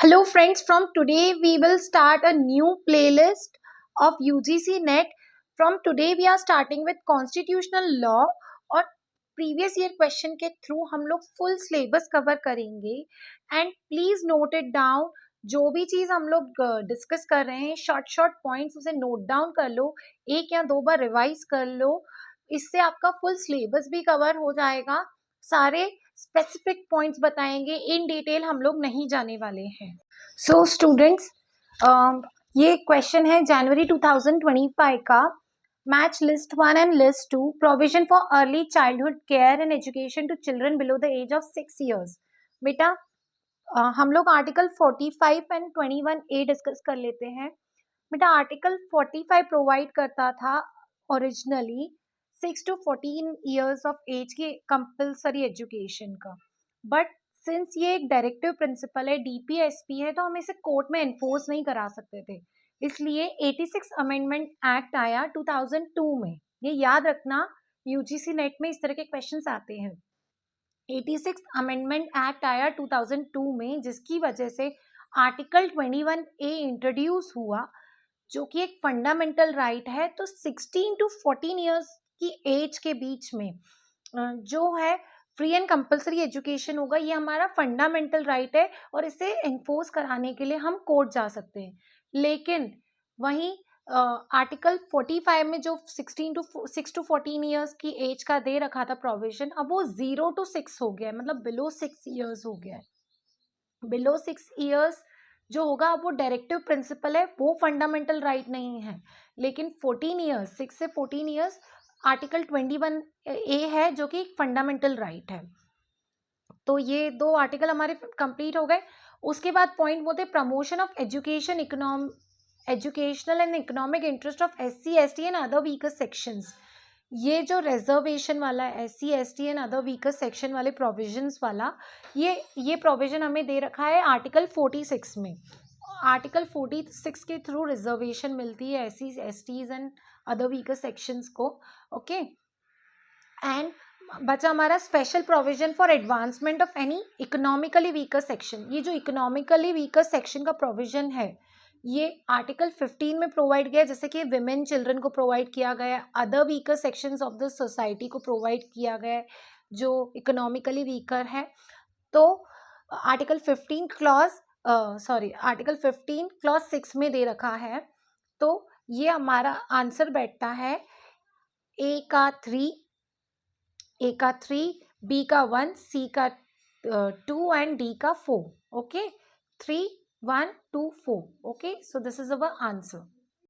Hello friends, from today we will start a new playlist of UGC NET. From today we are starting with constitutional law और previous year question के through हम लोग full syllabus cover करेंगे and please note it down. जो भी चीज हम लोग डिस्कस कर रहे हैं शॉर्ट पॉइंट्स उसे नोट डाउन कर लो, एक या दो बार रिवाइज कर लो, इससे आपका फुल सिलेबस भी कवर हो जाएगा. सारे स्पेसिफिक पॉइंट्स बताएंगे, इन डिटेल हम लोग नहीं जाने वाले हैं. सो स्टूडेंट्स, ये क्वेश्चन है जनवरी 2025 का. Match list 1 and list 2, provision for early childhood care and education to children below the age of 6 years. बेटा हम लोग आर्टिकल 45 एंड 21A डिस्कस कर लेते हैं. बेटा आर्टिकल 45 प्रोवाइड करता था originally 6 to 14 years of age के कंपल्सरी एजुकेशन का, बट सिंस ये एक डायरेक्टिव प्रिंसिपल है, डीपीएसपी है, तो हम इसे कोर्ट में एनफोर्स नहीं करा सकते थे. इसलिए 86 अमेंडमेंट एक्ट आया 2002 में. ये याद रखना, यूजीसी नेट में इस तरह के क्वेश्चंस आते हैं. 86 अमेंडमेंट एक्ट आया 2002 में, जिसकी वजह से आर्टिकल 21A इंट्रोड्यूस हुआ, जो कि एक फंडामेंटल राइट है. तो 16 to 14 ईयर्स की एज के बीच में जो है फ्री एंड कंपल्सरी एजुकेशन होगा, ये हमारा फंडामेंटल राइट है और इसे एनफोर्स कराने के लिए हम कोर्ट जा सकते हैं. लेकिन वहीं आर्टिकल 45 में जो 6 to 14 ईयर्स की एज का दे रखा था प्रोविजन, अब वो 0 to 6 हो गया है, मतलब बिलो 6 ईयर्स हो गया है. बिलो 6 ईयर्स जो होगा, अब वो डायरेक्टिव प्रिंसिपल है, वो फंडामेंटल राइट नहीं है. लेकिन 14 ईयर्स, 6 से 14 ईयर्स आर्टिकल 21A है, जो कि एक फंडामेंटल राइट है. तो ये दो आर्टिकल हमारे कंप्लीट हो गए. उसके बाद पॉइंट बोलते promotion of education educational and economic interest of SC ST and other weaker sections. ये जो रिजर्वेशन वाला है, SC ST and other weaker section वाले प्रोविजंस वाला, ये प्रोविजन हमें दे रखा है आर्टिकल 46 में. आर्टिकल 46 के थ्रू रिजर्वेशन मिलती है SC STs and other weaker sections को. ओके, एंड बचा हमारा special provision for advancement of any economically weaker section. ये जो इकोनॉमिकली वीकर सेक्शन का प्रोविजन है, ये आर्टिकल 15 में प्रोवाइड किया है, जैसे कि विमेन चिल्ड्रन को प्रोवाइड किया गया है, other weaker sections of the society को प्रोवाइड किया गया है जो इकोनॉमिकली वीकर है. तो आर्टिकल 15 क्लॉज 6 में दे रखा है. तो ये हमारा आंसर बैठता है A का 3, B का 1, C का 2 एंड D का 4. Okay, 3, 1, 2, 4. Okay, so this is our answer.